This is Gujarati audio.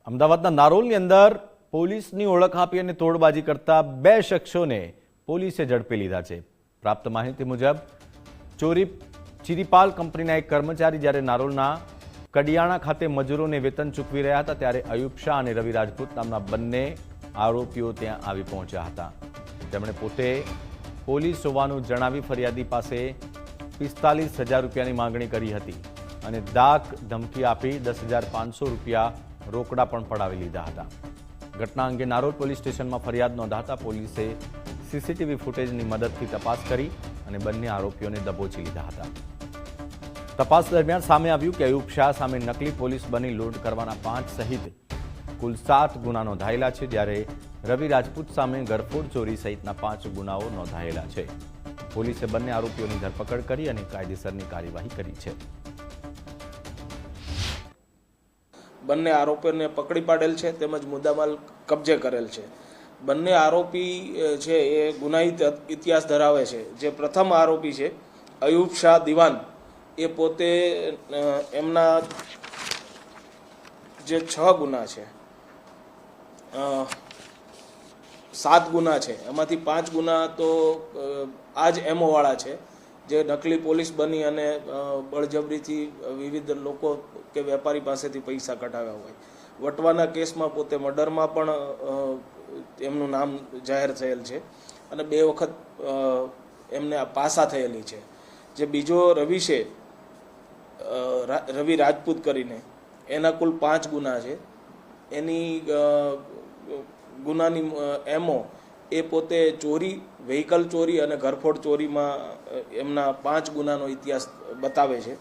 અમદાવાદના નારોલની અંદર પોલીસની ઓળખ આપી અને તોડબાજી કરતા બે શખ્સોને પોલીસે ઝડપી લીધા છે। પ્રાપ્ત માહિતી મુજબ ચિરીપાલ કંપનીના એક કર્મચારી જ્યારે નારોલના કડિયાણા ખાતે મજૂરોને વેતન ચૂકવી રહ્યા હતા ત્યારે અયુબ શાહ અને રવિ રાજપૂત નામના બંને આરોપીઓ ત્યાં આવી પહોંચ્યા હતા। તેમણે પોતે પોલીસ હોવાનું જણાવી ફરિયાદી પાસે 45,000 રૂપિયાની માંગણી કરી હતી અને દાગ ધમકી આપી 10,500 રૂપિયા રોકડા પણ પડાવી લીધા હતા। ઘટના અંગે નારોલ પોલીસ સ્ટેશનમાં ફરિયાદ નોંધાતા પોલીસે સીસીટીવી ફૂટેજની મદદથી તપાસ કરી અને બંને આરોપીઓને દબોચી લીધા હતા। તપાસ દરમિયાન સામે આવ્યું કે અયુબ શાહ સામે નકલી પોલીસ બની લૂંટ કરવાના 5 સહિત કુલ 7 ગુના નોંધાયેલા છે, જ્યારે રવિ રાજપૂત સામે ગરફોડ ચોરી સહિતના 5 ગુનાઓ નોંધાયેલા છે। પોલીસે બંને આરોપીઓની ધરપકડ કરી અને કાયદેસરની કાર્યવાહી કરી છે। બંને આરોપીઓને પકડી પાડેલ છે તેમજ મુદ્દામાલ કબજે કરેલ છે। બંને આરોપી છે એ ગુનાહિત ઇતિહાસ ધરાવે છે। જે પ્રથમ આરોપી છે અયુબ શાહ દિવાન, એ પોતે એમના જે 6 ગુના છે, 7 ગુના છે, એમાંથી 5 ગુના તો આ જ એમઓવાળા છે, જે નકલી પોલીસ બની અને બળજબરીથી વિવિધ લોકો કે વેપારી પાસેથી પૈસા કઢાવ્યા હોય। વટવાના કેસમાં પોતે મર્ડરમાં પણ એમનું નામ જાહેર થયેલ છે અને 2 વખત એમને પાસા થયેલી છે। જે બીજો રવિ છે, રવિ રાજપૂત કરીને, એના કુલ 5 ગુના છે। એની ગુનાની એમઓ એ પોતે ચોરી, વ્હીકલ ચોરી અને ઘરફોડ ચોરીમાં એમના 5 ગુનાનો ઇતિહાસ બતાવે છે।